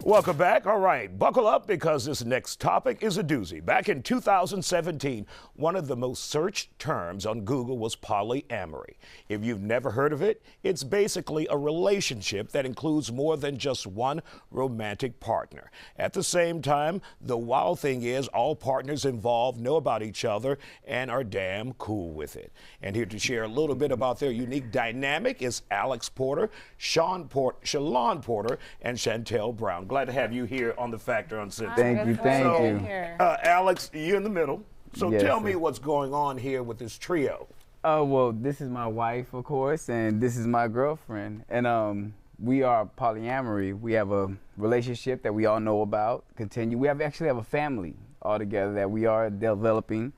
Welcome back. All right, buckle up because this next topic is a doozy. Back in 2017, one of the most searched terms on Google was polyamory. If you've never heard of it, it's basically a relationship that includes more than just one romantic partner. At the same time, the wild thing is all partners involved know about each other and are damn cool with it. And here to share a little bit about their unique dynamic is Alex Porter, Shalon Porter, and Chantel Brown. Glad to have you here on The Factor Uncensored. Thank you. Alex, you're in the middle. So Yes, tell sir. me what's going on here with this trio. Oh, well, this is my wife, of course, and this is my girlfriend. And we are polyamory. We have a relationship that we all know about, continue. We actually have a family all together that we are developing.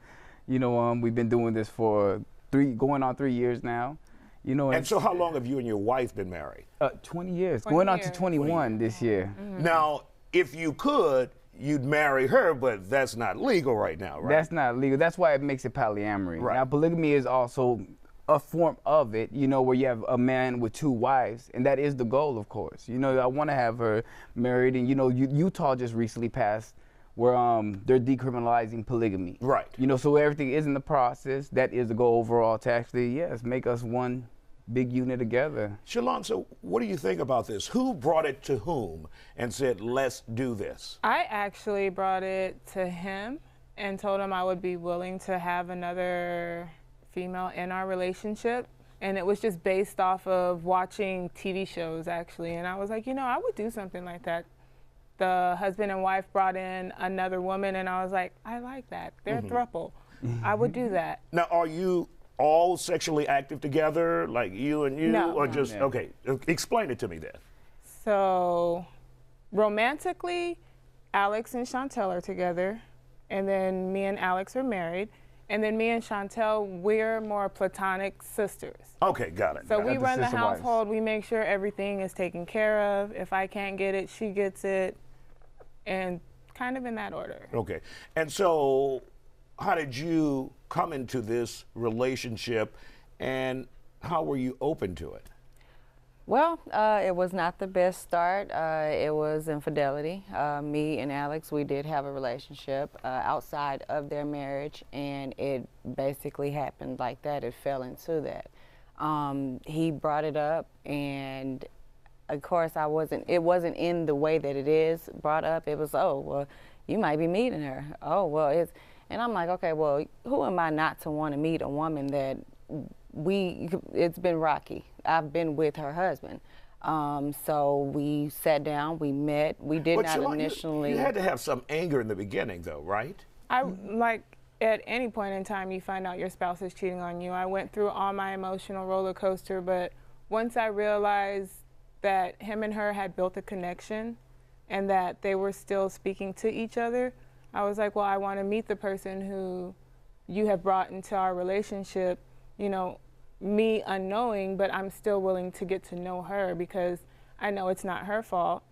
You know, we've been doing this for going on 3 years now. You know, And so how long have you and your wife been married? 20 years. 20 Going on years. to 21 this year. Now, if you could, you'd marry her, but that's not legal right now, right? That's not legal. That's why it makes it polyamory. Right. Now, polygamy is also a form of it, you know, where you have a man with two wives, and that is the goal, of course. You know, I want to have her married, and, you know, Utah just recently passed where they're decriminalizing polygamy. Right. You know, so everything is in the process. That is the goal overall to actually, yes, make us one big unit together. Shalon, so what do you think about this? Who brought it to whom and said, let's do this? I actually brought it to him and told him I would be willing to have another female in our relationship. And it was just based off of watching TV shows, actually. And I was like, you know, I would do something like that. The husband and wife brought in another woman, and I was like, I like that. They're a throuple. I would do that. Now, are you all sexually active together, like you and you? No. Or just, No. okay, explain it to me then. So romantically, Alex and Chantel are together, and then me and Alex are married, and then me and Chantel, we're more platonic sisters. Okay, got it. So got we it. run the sister wives. household, we make sure everything is taken care of. If I can't get it, she gets it, and kind of in that order. Okay, and so how did you come into this relationship, and how were you open to it? Well, it was not the best start. It was infidelity. Me and Alex, we did have a relationship outside of their marriage, and it basically happened like that. It fell into that. He brought it up, and of course, it wasn't in the way that it is brought up. It was, oh, well, you might be meeting her. Oh, well, and I'm like, okay, well, who am I not to want to meet a woman that it's been rocky. I've been with her husband. So we sat down, we met. We did But not Shalon, initially. you had to have some anger in the beginning, though, right? I like at any point in time you find out your spouse is cheating on you. I went through all my emotional roller coaster, but once I realized that him and her had built a connection and that they were still speaking to each other, I was like, well, I want to meet the person who you have brought into our relationship, you know, me unknowing, but I'm still willing to get to know her because I know it's not her fault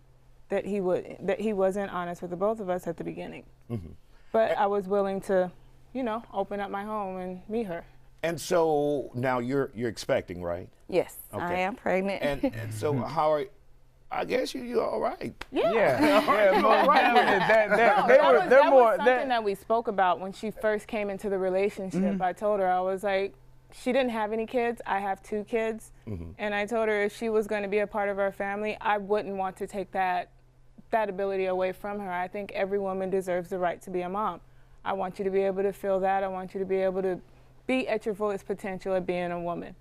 that he wasn't honest with the both of us at the beginning. But I was willing to, you know, open up my home and meet her. And so now you're expecting, right? Yes, Okay. I am pregnant. And so how are, I guess you're all right. Yeah, most Right. definitely. That was something that we spoke about when she first came into the relationship. I told her, I was like, she didn't have any kids. I have 2 kids. And I told her if she was going to be a part of our family, I wouldn't want to take that ability away from her. I think every woman deserves the right to be a mom. I want you to be able to feel that. I want you to be able to be at your fullest potential of being a woman.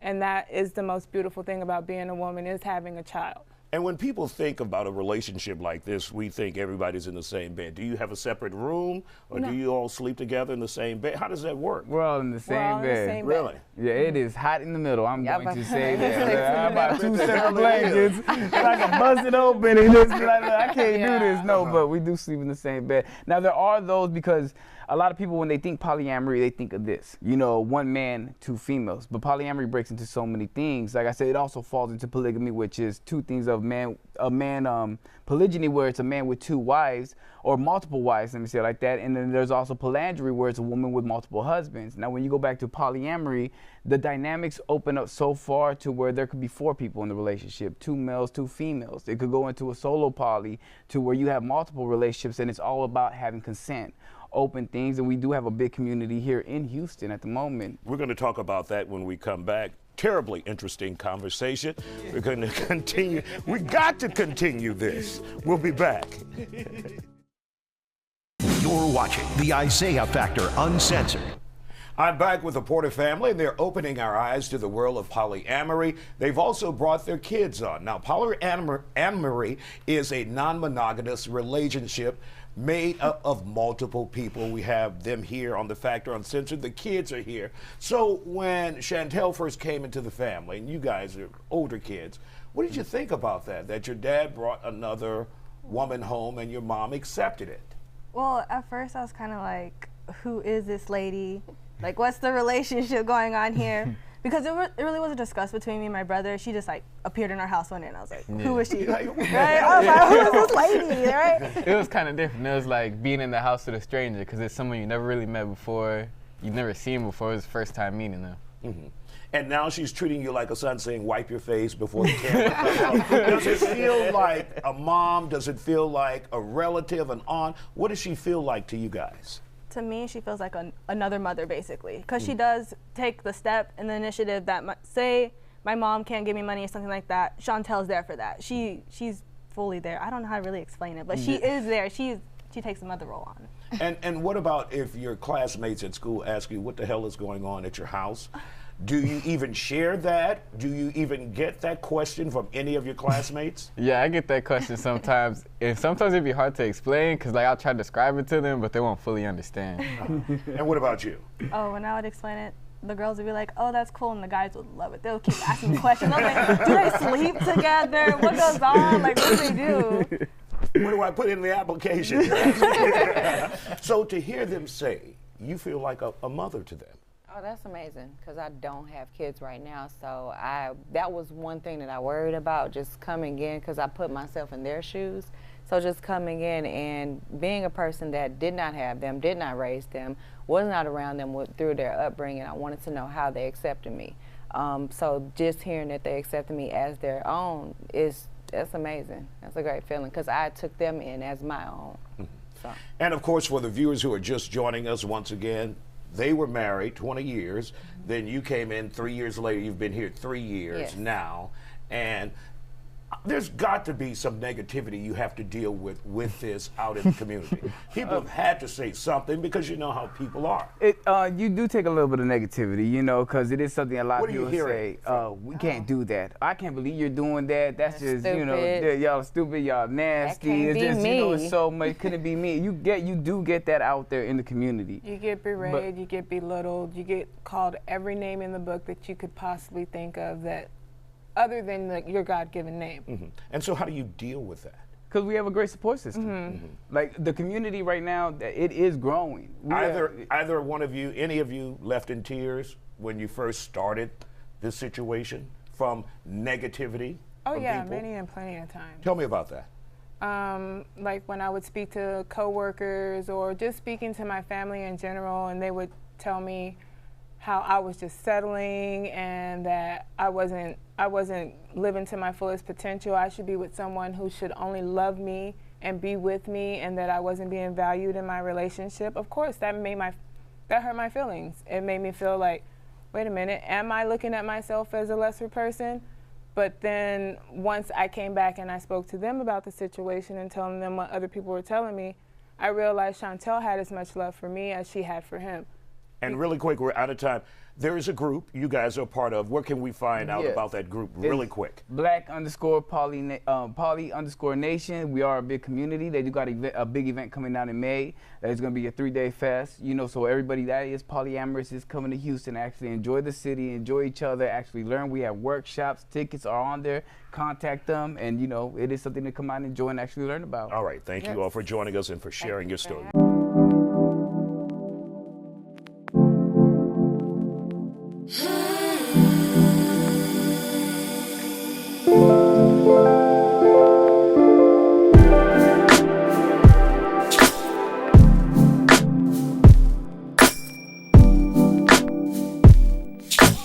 And that is the most beautiful thing about being a woman, is having a child. And when people think about a relationship like this, we think everybody's in the same bed. Do you have a separate room, or do you all sleep together in the same bed? How does that work? We're all in the We're all same in the bed. same Really? Yeah, it is hot in the middle. I'm Yeah, going to but- say It's that. in the About 2 middle. separate blankets. I can bust it open and just be like, look, I can't do this. No, but we do sleep in the same bed. Now, there are those, because a lot of people, when they think polyamory, they think of this. You know, 1 man, 2 females. But polyamory breaks into so many things. Like I said, it also falls into polygamy, which is 2 things of polygyny, where it's a man with 2 wives or multiple wives, let me say it like that. And then there's also polyandry, where it's a woman with multiple husbands. Now, when you go back to polyamory, the dynamics open up so far to where there could be 4 people in the relationship, 2 males, 2 females. It could go into a solo poly to where you have multiple relationships, and it's all about having consent, open things. And we do have a big community here in Houston at the moment. We're going to talk about that when we come back. Terribly interesting conversation. We're going to continue. We got to continue this. We'll be back. You're watching the Isiah Factor Uncensored. I'm back with the Porter family, and they're opening our eyes to the world of polyamory. They've also brought their kids on. Now, polyamory is a non-monogamous relationship made up of multiple people. We have them here on the Factor Uncensored. The kids are here. So when Chantel first came into the family, and you guys are older kids, what did you think about that? That your dad brought another woman home and your mom accepted it? Well, at first I was kind of like, who is this lady? Like, what's the relationship going on here? Because it really wasn't discussed between me and my brother. She just like appeared in our house one day, and I was like, who is she? Right? I was like, who is this lady? Right? It was kind of different. It was like being in the house with a stranger, because it's someone you never really met before, you've never seen before. It was the first time meeting them. Mm-hmm. And now she's treating you like a son, saying, wipe your face before the camera. Does it feel like a mom? Does it feel like a relative, an aunt? What does she feel like to you guys? To me, she feels like another mother, basically, because she does take the step and the initiative that, say, my mom can't give me money or something like that. Chantel's there for that. She's fully there. I don't know how to really explain it, but she is there. She takes the mother role on. And what about if your classmates at school ask you what the hell is going on at your house? Do you even share that? Do you even get that question from any of your classmates? Yeah, I get that question sometimes. And sometimes it'd be hard to explain, because like I'll try to describe it to them, but they won't fully understand. And what about you? Oh, when I would explain it, the girls would be like, oh, that's cool, and the guys would love it. They'll keep asking questions. I was like, do they sleep together? What goes on? Like, what do they do? What do I put in the application? So to hear them say, you feel like a mother to them. Oh, that's amazing, because I don't have kids right now, so that was one thing that I worried about, just coming in, because I put myself in their shoes. So just coming in and being a person that did not have them, did not raise them, was not around them through their upbringing, I wanted to know how they accepted me. So just hearing that they accepted me as their own, that's amazing. That's a great feeling, because I took them in as my own. So. And of course, for the viewers who are just joining us once again, they were married 20 years, then you came in 3 years later. You've been here 3 years now, and there's got to be some negativity you have to deal with this out in the community. People have had to say something, because you know how people are. You do take a little bit of negativity, you know, because it is something a lot of people say, we can't do that. I can't believe you're doing that. That's just, stupid. You know, y'all stupid, y'all nasty. That can't it's be just, me. you know, it's so much. Could it be me? You do get that out there in the community. You get berated, you get belittled, you get called every name in the book that you could possibly think of, that other than your God-given name. Mm-hmm. And so how do you deal with that? Because we have a great support system. Mm-hmm. Like the community right now, it is growing. Either one of you, any of you, left in tears when you first started this situation from negativity? Oh from yeah, people? many and plenty of times. Tell me about that. Like when I would speak to coworkers or just speaking to my family in general, and they would tell me how I was just settling and that I wasn't living to my fullest potential. I should be with someone who should only love me and be with me, and that I wasn't being valued in my relationship. Of course, that hurt my feelings. It made me feel like, wait a minute, am I looking at myself as a lesser person? But then once I came back and I spoke to them about the situation and telling them what other people were telling me, I realized Chantel had as much love for me as she had for him. And really quick, we're out of time. There is a group you guys are part of. Where can we find out about that group really quick? Black_Poly_Nation. We are a big community. They do got a big event coming down in May. It's going to be a 3-day fest. You know, so everybody that is polyamorous is coming to Houston. Actually enjoy the city, enjoy each other, actually learn. We have workshops. Tickets are on there. Contact them. And, you know, it is something to come out and enjoy and actually learn about. All right. Thank you all for joining us and for sharing your story.